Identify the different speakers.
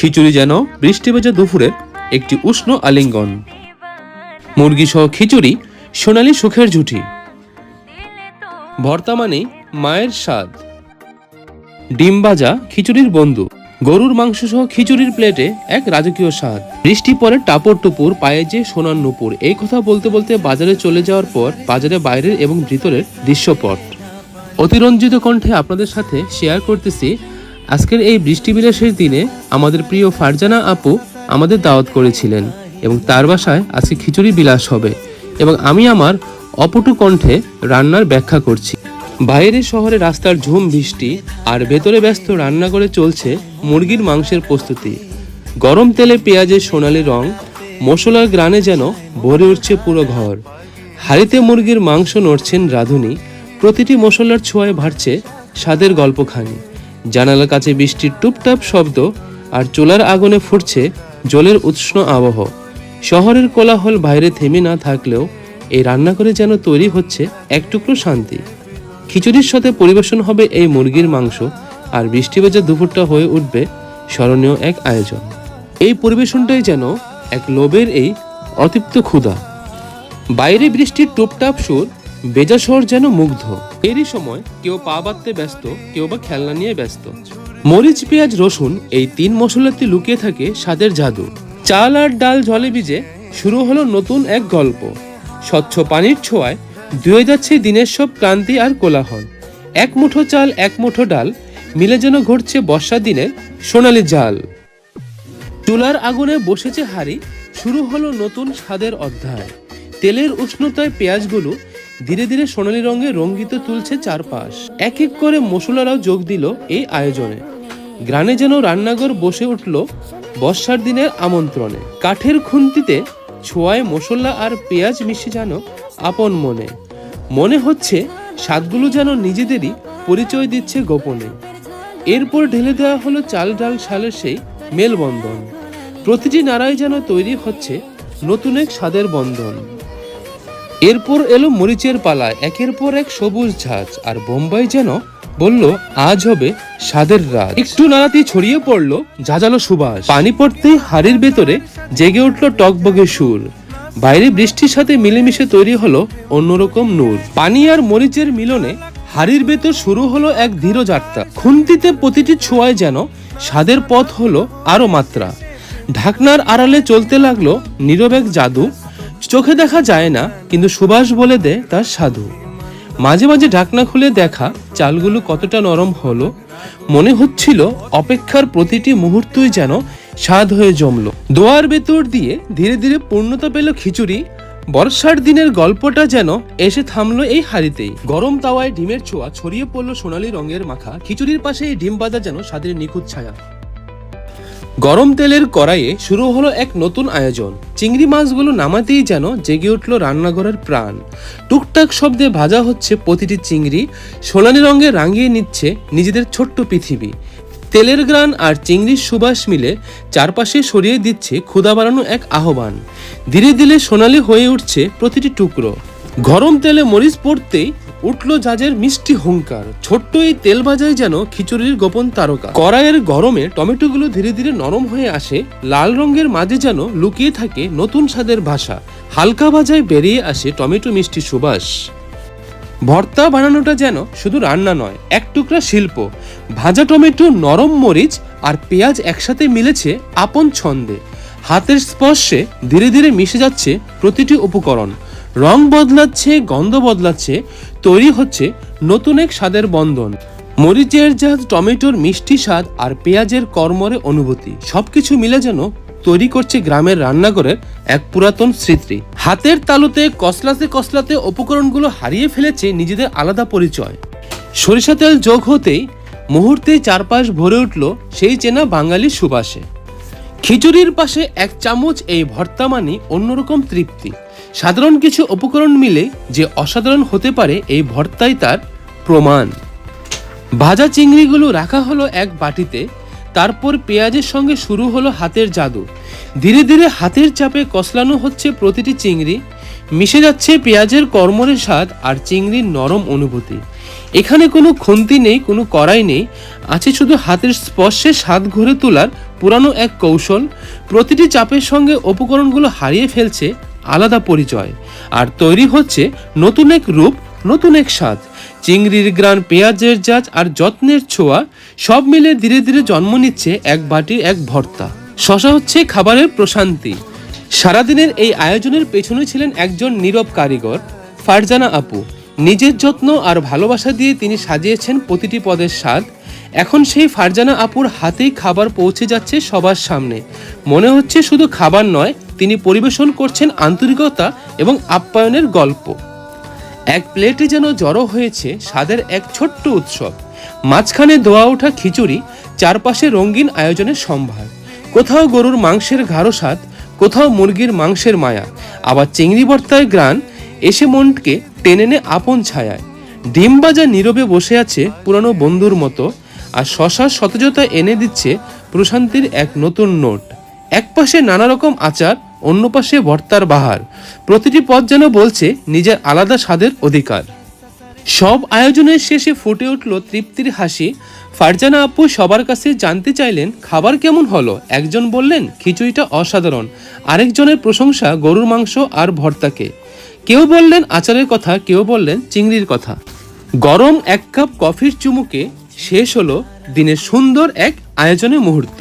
Speaker 1: খিচুড়ি যেন বৃষ্টি ভেজা দুপুরের একটি উষ্ণ আলিঙ্গন। মুরগি সহ খিচুড়ি সোনালী সুখের জুটি। ভর্তা মানে মায়ের স্বাদ। ডিম ভাজা খিচুড়ির বন্ধু। গরুর মাংস সহ খিচুড়ির প্লেটে এক রাজকীয় স্বাদ। বৃষ্টি পরে টাপর টুপুর, পায়ে যে সোনার নুপুর। এই কথা বলতে বলতে বাজারে চলে যাওয়ার পর বাজারে বাইরের এবং ভিতরের দৃশ্যপট অতিরঞ্জিত কণ্ঠে আপনাদের সাথে শেয়ার করতেছি। আজকের এই বৃষ্টি বিলাসের দিনে আমাদের প্রিয় ফারজানা আপু আমাদের দাওয়াত করেছিলেন এবং তার বাসায় আজকে খিচুড়ি বিলাস হবে এবং আমি আমার অপটু কণ্ঠে রান্নার ব্যাখ্যা করছি। বাইরে শহরে রাস্তার ঝুম বৃষ্টি আর ভেতরে ব্যস্ত রান্না করে চলছে মুরগির মাংসের প্রস্তুতি। গরম তেলে পেঁয়াজের সোনালি রং, মশলার গ্রানে যেন ভরে উঠছে পুরো ঘর। হাঁড়িতে মুরগির মাংস নড়ছেন রাঁধুনি, প্রতিটি মশলার ছোঁয়ায় ভাসছে স্বাদের গল্পখানি। জানালার কাছে বৃষ্টির টুপটাপ শব্দ আর চুলার আগুনে ফুটছে জলের উষ্ণ আবহ। শহরের কোলাহল বাইরে থেমে না থাকলেও এই রান্না করে যেন তৈরি হচ্ছে এক টুকরো শান্তি। খিচুড়ির সাথে পরিবেশন হবে এই মুরগির মাংস আর বৃষ্টি ভেজা দুপুরটা হয়ে উঠবে স্মরণীয় এক আয়োজন। এই পরিবেশনটাই যেন এক লোভের এই অতৃপ্ত ক্ষুধা। বাইরে বৃষ্টির টুপটাপ সুর, বেজা শহর যেন মুগ্ধ। এরই সময় কেউ পা বাঁধতে ব্যস্ত, কেউ বা খেলনা নিয়ে ব্যস্ত। মরিচ, পেঁয়াজ, রসুন এই তিন মশলাতে লুকিয়ে থাকে স্বাদের জাদু। চাল আর ডাল জলে ভিজে শুরু হলো নতুন এক গল্প। স্বচ্ছ পানির ছোঁয়ায় ধুয়ে যাচ্ছে দিনের সব ক্লান্তি আর কোলাহল। এক মুঠো চাল, এক মুঠো ডাল মিলে যেন ঘটছে বর্ষা দিনের সোনালি জাল। চুলার আগুনে বসেছে হাঁড়ি, শুরু হলো নতুন স্বাদের অধ্যায়। তেলের উষ্ণতায় পেঁয়াজগুলো ধীরে ধীরে সোনালী রঙে রঙ্গিত তুলছে চারপাশ। এক এক করে মশলারাও যোগ দিল এই আয়োজনে। গ্রানে যেন রান্নাঘর বসে উঠল বর্ষার দিনের আমন্ত্রণে। কাঠের খুন্তিতে ছোঁয়ায় মশলা আর পেঁয়াজ মিশে যেন আপন মনে। মনে হচ্ছে স্বাদগুলো যেন নিজেদেরই পরিচয় দিচ্ছে গোপনে। এরপর ঢেলে দেওয়া হলো চাল ডাল শালের সেই মেলবন্ধন। প্রতিটি নাড়াই যেন তৈরি হচ্ছে নতুন এক স্বাদের বন্ধন। এরপর এলো মরিচের পালা, একের পর এক সবুজ ঝাঁজ, আর বোম্বাই যেন বলল আজ হবে স্বাদের রাত। একটু নাড়াতেই ছড়িয়ে পড়লো ঝাঁঝালো সুবাস। পানি পড়তেই হাড়ির ভেতরে জেগে উঠলো টকবগে সুর। বাইরে বৃষ্টির সাথে মিলেমিশে তৈরি হলো অন্যরকম নূর। পানি আর মরিচের মিলনে হাড়ির ভেতর শুরু হলো এক ধীর যাত্রা। খুন্তিতে প্রতিটি ছোঁয়ায় যেন স্বাদের পথ হলো আরো মাত্রা। ঢাকনার আড়ালে চলতে লাগলো নীরব এক জাদু। চোখে দেখা যায় না, কিন্তু সুবাস বলে দেয় তার সাধু। মাঝে মাঝে ঢাকনা খুলে দেখা চালগুলো কতটা নরম হলো। মনে হচ্ছিল অপেক্ষার প্রতিটি মুহূর্তই যেন স্বাদ হয়ে জমলো। দোয়ার ভেতর দিয়ে ধীরে ধীরে পূর্ণতা পেল খিচুড়ি। বর্ষার দিনের গল্পটা যেন এসে থামলো এই হাঁড়িতেই। গরম তাওয়ায় ডিমের ছোঁয়া ছড়িয়ে পড়লো সোনালী রঙের মাখা। খিচুড়ির পাশে এই ডিম ভাজা যেন স্বাদের নিখুঁত ছায়া। গরম তেলের কড়াইয়ে শুরু হলো এক নতুন আয়োজন। চিংড়ি মাছগুলো নামাতেই যেন জেগে উঠলো রান্নাঘরের প্রাণ। টুকটাক শব্দে ভাজা হচ্ছে প্রতিটি চিংড়ি, সোনালী রঙে রাঙিয়ে নিচ্ছে নিজেদের ছোট্ট পৃথিবী। তেলের গ্রান আর চিংড়ির সুবাস মিলে চারপাশে সরিয়ে দিচ্ছে ক্ষুধা বাড়ানো এক আহ্বান। ধীরে ধীরে সোনালী হয়ে উঠছে প্রতিটি টুকরো। গরম তেলে মরিচ পড়তেই উঠলো জাজের মিষ্টি হুঙ্কার। ছোট্ট এই তেল ভাজাই যেন খিচুড়ির গোপন তারকা। কড়াইয়ের গরমে টমেটোগুলো ধীরে ধীরে নরম হয়ে আসে। লাল রঙের মাঝে যেন লুকিয়ে থাকে নতুন স্বাদের ভাষা। হালকা ভাজায় বেরিয়ে আসে টমেটো মিষ্টি সুবাস। ভর্তা বানানোটা যেন শুধু রান্না নয়, এক টুকরা শিল্প। ভাজা টমেটো, নরম মরিচ আর পেঁয়াজ একসাথে মিলেছে আপন ছন্দে। হাতের স্পর্শে ধীরে ধীরে মিশে যাচ্ছে প্রতিটি উপকরণ। রং বদলাচ্ছে, গন্ধ বদলাচ্ছে, তৈরি হচ্ছে নতুন এক স্বাদের বন্ধন। মরিচের ঝাঁজ, টমেটোর মিষ্টি স্বাদ আর পেঁয়াজের কর্মরে অনুভূতি, সবকিছু মিলে যেন তৈরি করছে গ্রামের রান্নাঘরের এক পুরাতন স্মৃতি। হাতের তালুতে কসলাতে কসলাতে উপকরণগুলো হারিয়ে ফেলেছে নিজেদের আলাদা পরিচয়। সরিষা তেল যোগ হতেই মুহূর্তেই চারপাশ ভরে উঠল সেই চেনা বাঙালি সুবাসে। খিচুড়ির পাশে এক চামচ এই ভর্তা মানে অন্যরকম তৃপ্তি। সাধারণ কিছু উপকরণ মিলে যে অসাধারণ হতে পারে, এই ভর্তাই তার প্রমাণ। ভাজা চিংড়িগুলো রাখা হলো এক বাটিতে, তারপর পেঁয়াজের সঙ্গে শুরু হলো হাতের জাদু। ধীরে ধীরে হাতের চাপে কসলানো হচ্ছে প্রতিটি চিংড়ি। মিশে যাচ্ছে পেঁয়াজের কর্মরে স্বাদ আর চিংড়ির নরম অনুভূতি। এখানে কোনো খুন্তি নেই, কোনো কড়াই নেই, আছে শুধু হাতের স্পর্শে স্বাদ ঘুরে তোলার পুরানো এক কৌশল। প্রতিটি চাপের সঙ্গে উপকরণগুলো হারিয়ে ফেলছে আলাদা পরিচয়, আর তৈরি হচ্ছে নতুন এক রূপ, নতুন এক স্বাদ। চিংড়ির গ্রান, পেঁয়াজের জাজ আর যত্নের ছোঁয়া সব মিলে ধীরে ধীরে জন্ম নিচ্ছে এক বাটির এক ভর্তা। শশা হচ্ছে খাবারের প্রশান্তি। সারাদিনের এই আয়োজনের পেছনে ছিলেন একজন নীরব কারিগর, ফারজানা আপু। নিজের যত্ন আর ভালোবাসা দিয়ে তিনি সাজিয়েছেন প্রতিটি পদের স্বাদ। এখন সেই ফারজানা আপুর হাতেই খাবার পৌঁছে যাচ্ছে সবার সামনে। মনে হচ্ছে শুধু খাবার নয়, তিনি পরিবেশন করছেন আন্তরিকতা এবং আপ্যায়নের গল্প। এক প্লেটে যেন জড়ো হয়েছে স্বাদের এক ছোট্ট উৎসব। মাঝখানে ধোয়া ওঠা খিচুড়ি, চারপাশে রঙিন আয়োজনের সম্ভার। কোথাও গরুর মাংসের গাঢ় স্বাদ, কোথাও মুরগির মাংসের মায়া, আবার চিংড়ি ভর্তার গ্রান এসে মনকে টেনে নে আপন ছায়ায়। ডিম ভাজা নীরবে বসে আছে পুরানো বন্ধুর মতো, আর শশার সতেজতা এনে দিচ্ছে প্রশান্তির এক নতুন নোট। এক পাশে নানা রকম আচার, অন্য পাশে ভর্তার বাহার। প্রতিটি পদ যেন বলছে নিজের আলাদা স্বাদের অধিকার। সব আয়োজনের শেষে ফুটে উঠল তৃপ্তির হাসি। ফারজানা আপু সবার কাছে জানতে চাইলেন খাবার কেমন হলো। একজন বললেন খিচুড়িটা অসাধারণ, আরেকজনের প্রশংসা গরুর মাংস আর ভর্তাকে। কেউ বললেন আচারের কথা, কেউ বললেন চিংড়ির কথা। গরম এক কাপ কফির চুমুকে শেষ হলো দিনের সুন্দর এক আয়োজনের মুহূর্ত।